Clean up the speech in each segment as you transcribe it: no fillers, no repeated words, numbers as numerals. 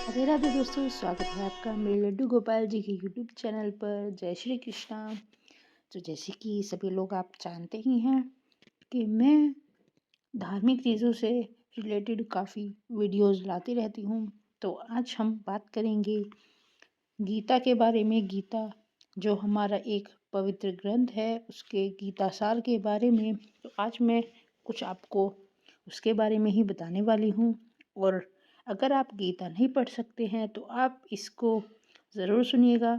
राधे राधे दोस्तों, स्वागत है आपका मेरे लड्डू गोपाल जी के यूट्यूब चैनल पर। जय श्री कृष्णा। तो जैसे कि सभी लोग आप जानते ही हैं कि मैं धार्मिक चीज़ों से रिलेटेड काफ़ी वीडियोस लाती रहती हूँ। तो आज हम बात करेंगे गीता के बारे में। गीता जो हमारा एक पवित्र ग्रंथ है, उसके गीता सार के बारे में। तो आज मैं कुछ आपको उसके बारे में ही बताने वाली हूँ। और अगर आप गीता नहीं पढ़ सकते हैं तो आप इसको ज़रूर सुनिएगा।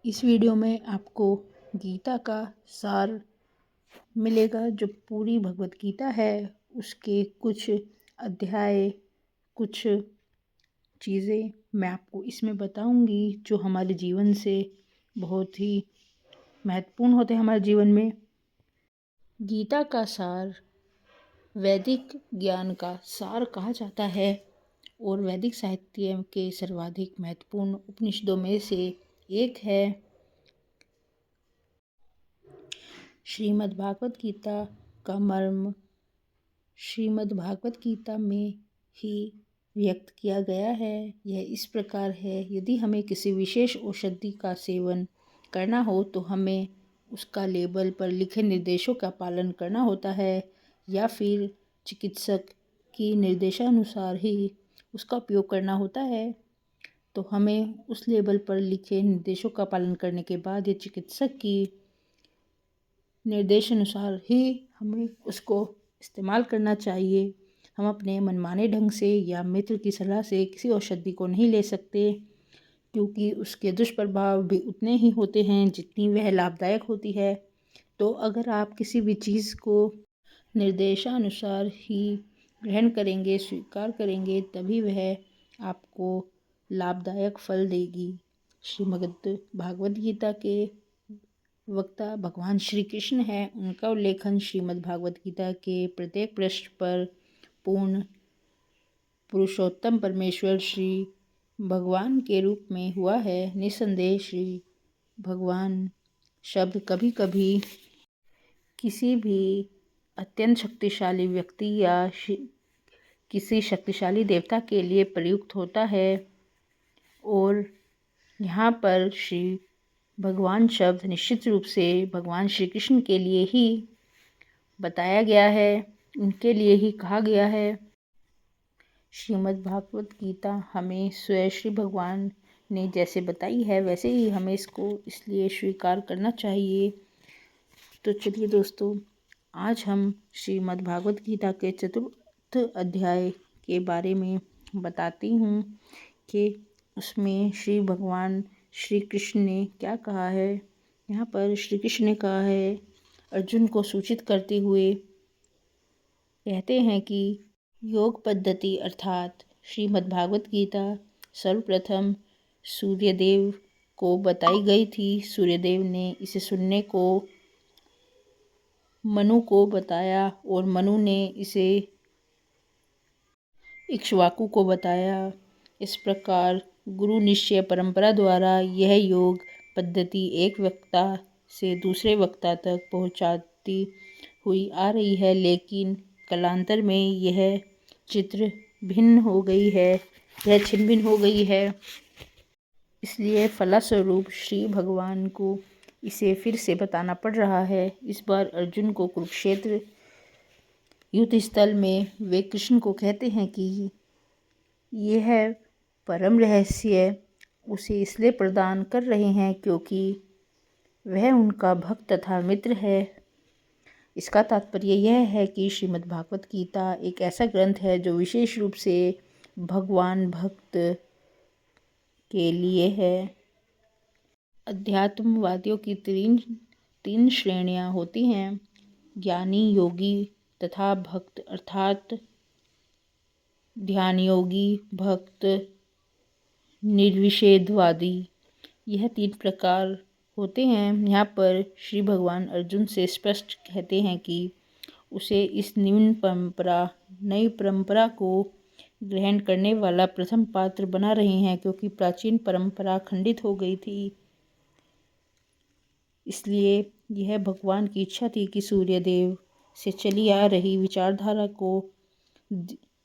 इस वीडियो में आपको गीता का सार मिलेगा, जो पूरी भगवत गीता है उसके कुछ अध्याय, कुछ चीज़ें मैं आपको इसमें बताऊंगी जो हमारे जीवन से बहुत ही महत्वपूर्ण होते हैं हमारे जीवन में। गीता का सार वैदिक ज्ञान का सार कहा जाता है और वैदिक साहित्य के सर्वाधिक महत्वपूर्ण उपनिषदों में से एक है। श्रीमद् भागवत गीता का मर्म श्रीमद् भागवत गीता में ही व्यक्त किया गया है। यह इस प्रकार है, यदि हमें किसी विशेष औषधि का सेवन करना हो तो हमें उसका लेबल पर लिखे निर्देशों का पालन करना होता है, या फिर चिकित्सक की निर्देशानुसार ही उसका उपयोग करना होता है। तो हमें उस लेबल पर लिखे निर्देशों का पालन करने के बाद या चिकित्सक की निर्देशानुसार ही हमें उसको इस्तेमाल करना चाहिए। हम अपने मनमाने ढंग से या मित्र की सलाह से किसी औषधि को नहीं ले सकते, क्योंकि उसके दुष्प्रभाव भी उतने ही होते हैं जितनी वह लाभदायक होती है। तो अगर आप किसी भी चीज़ को निर्देशानुसार ही ग्रहण करेंगे, स्वीकार करेंगे, तभी वह आपको लाभदायक फल देगी। श्रीमद् भागवत गीता के वक्ता भगवान श्री कृष्ण हैं। उनका उल्लेखन श्रीमद् भागवत गीता के प्रत्येक पृष्ठ पर पूर्ण पुरुषोत्तम परमेश्वर श्री भगवान के रूप में हुआ है। निस्संदेह श्री भगवान शब्द कभी कभी किसी भी अत्यंत शक्तिशाली व्यक्ति या किसी शक्तिशाली देवता के लिए प्रयुक्त होता है, और यहाँ पर श्री भगवान शब्द निश्चित रूप से भगवान श्री कृष्ण के लिए ही बताया गया है, उनके लिए ही कहा गया है। श्रीमद् भागवत गीता हमें स्वयं श्री भगवान ने जैसे बताई है वैसे ही हमें इसको इसलिए स्वीकार करना चाहिए। तो चलिए दोस्तों, आज हम श्रीमद् भागवत गीता के चतुर्थ अध्याय के बारे में बताती हूँ कि उसमें श्री भगवान श्री कृष्ण ने क्या कहा है। यहाँ पर श्री कृष्ण ने कहा है, अर्जुन को सूचित करते हुए कहते हैं कि योग पद्धति अर्थात श्रीमद् भागवत गीता सर्वप्रथम सूर्यदेव को बताई गई थी। सूर्यदेव ने इसे सुनने को मनु को बताया और मनु ने इसे इक्ष्वाकु को बताया। इस प्रकार गुरु निश्चय परंपरा द्वारा यह योग पद्धति एक वक्ता से दूसरे वक्ता तक पहुंचाती हुई आ रही है, लेकिन कालांतर में यह चित्र भिन्न हो गई है, यह छिन्न भिन्न हो गई है। इसलिए फलस्वरूप श्री भगवान को इसे फिर से बताना पड़ रहा है। इस बार अर्जुन को कुरुक्षेत्र युद्ध स्थल में वे कृष्ण को कहते हैं कि यह परम रहस्य उसे इसलिए प्रदान कर रहे हैं क्योंकि वह उनका भक्त तथा मित्र है। इसका तात्पर्य यह है कि श्रीमद् भागवत गीता एक ऐसा ग्रंथ है जो विशेष रूप से भगवान भक्त के लिए है। अध्यात्मवादियों की तीन श्रेणियां होती हैं, ज्ञानी, योगी तथा भक्त, अर्थात ध्यान योगी, भक्त, निर्विषेधवादी। यह तीन प्रकार होते हैं। यहाँ पर श्री भगवान अर्जुन से स्पष्ट कहते हैं कि उसे इस नई परंपरा को ग्रहण करने वाला प्रथम पात्र बना रहे हैं, क्योंकि प्राचीन परंपरा खंडित हो गई थी। इसलिए यह भगवान की इच्छा थी कि सूर्यदेव से चली आ रही विचारधारा को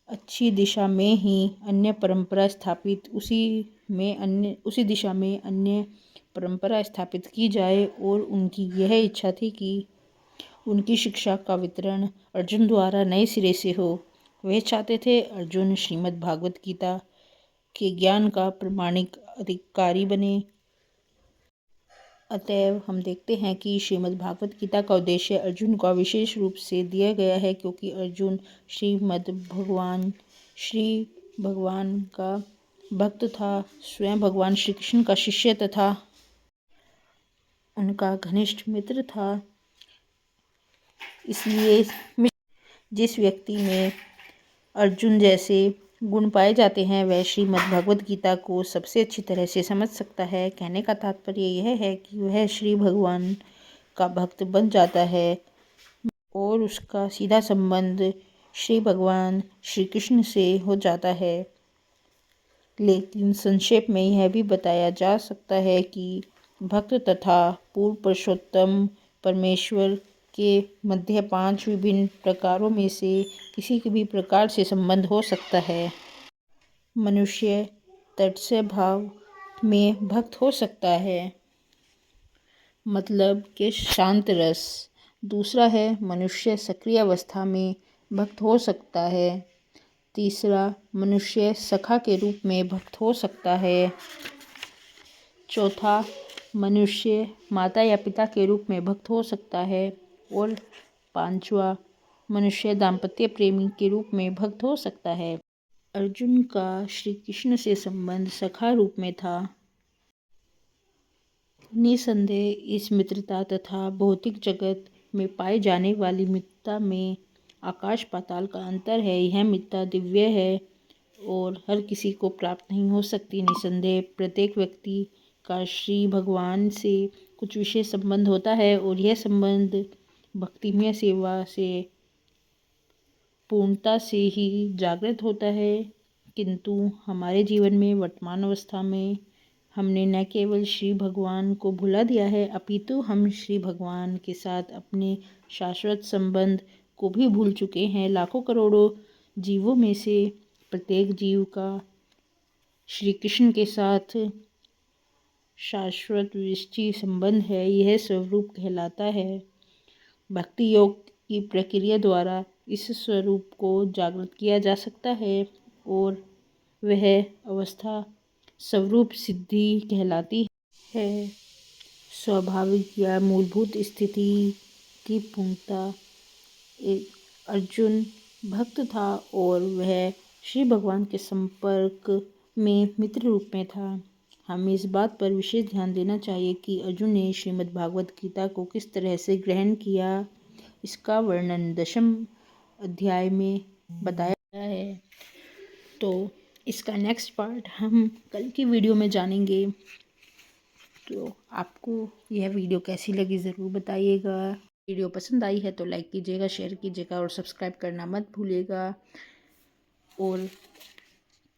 अच्छी दिशा में ही अन्य परंपरा स्थापित उसी दिशा में अन्य परंपरा स्थापित की जाए और उनकी यह इच्छा थी कि उनकी शिक्षा का वितरण अर्जुन द्वारा नए सिरे से हो। वे चाहते थे अर्जुन श्रीमद् भागवत गीता के ज्ञान का प्रामाणिक अधिकारी बने। अतएव हम देखते हैं कि श्रीमद् भागवत गीता का उद्देश्य अर्जुन को विशेष रूप से दिया गया है, क्योंकि अर्जुन श्री भगवान का भक्त था, स्वयं भगवान श्री कृष्ण का शिष्य तथा उनका घनिष्ठ मित्र था। इसलिए जिस व्यक्ति में अर्जुन जैसे गुण पाए जाते हैं वह श्रीमद् भगवत गीता को सबसे अच्छी तरह से समझ सकता है। कहने का तात्पर्य यह है कि वह श्री भगवान का भक्त बन जाता है और उसका सीधा संबंध श्री भगवान श्री कृष्ण से हो जाता है। लेकिन संक्षेप में यह भी बताया जा सकता है कि भक्त तथा पूर्ण पुरुषोत्तम परमेश्वर के मध्य 5 विभिन्न प्रकारों में से किसी भी प्रकार से संबंध हो सकता है। मनुष्य तटस्थ भाव में भक्त हो सकता है, मतलब कि शांत रस। दूसरा है मनुष्य सक्रिय अवस्था में भक्त हो सकता है। तीसरा मनुष्य सखा के रूप में भक्त हो सकता है। चौथा मनुष्य माता या पिता के रूप में भक्त हो सकता है। और पांचवा मनुष्य दाम्पत्य प्रेमी के रूप में भक्त हो सकता है। अर्जुन का श्री कृष्ण से संबंध सखा रूप में था। निसंदेह इस मित्रता तथा भौतिक जगत में पाई जाने वाली मित्रता में आकाश पाताल का अंतर है। यह मित्रता दिव्य है और हर किसी को प्राप्त नहीं हो सकती। निसंदेह प्रत्येक व्यक्ति का श्री भगवान से कुछ विशेष संबंध होता है और यह संबंध भक्तिमय सेवा से पूर्णता से ही जागृत होता है। किंतु हमारे जीवन में वर्तमान अवस्था में हमने न केवल श्री भगवान को भुला दिया है, अपितु हम श्री भगवान के साथ अपने शाश्वत संबंध को भी भूल चुके हैं। लाखों करोड़ों जीवों में से प्रत्येक जीव का श्री कृष्ण के साथ शाश्वत विष्टि संबंध है। यह स्वरूप कहलाता है। भक्ति योग की प्रक्रिया द्वारा इस स्वरूप को जागृत किया जा सकता है और वह अवस्था स्वरूप सिद्धि कहलाती है। स्वाभाविक या मूलभूत स्थिति की पूर्णता। अर्जुन भक्त था और वह श्री भगवान के संपर्क में मित्र रूप में था। हमें इस बात पर विशेष ध्यान देना चाहिए कि अर्जुन ने श्रीमद् भागवत गीता को किस तरह से ग्रहण किया। इसका वर्णन 10वें अध्याय में बताया गया है। तो इसका नेक्स्ट पार्ट हम कल की वीडियो में जानेंगे। तो आपको यह वीडियो कैसी लगी ज़रूर बताइएगा। वीडियो पसंद आई है तो लाइक कीजिएगा, शेयर कीजिएगा और सब्सक्राइब करना मत भूलिएगा। और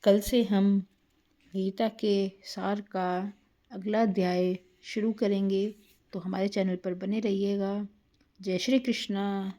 कल से हम गीता के सार का अगला अध्याय शुरू करेंगे, तो हमारे चैनल पर बने रहिएगा। जय श्री कृष्णा।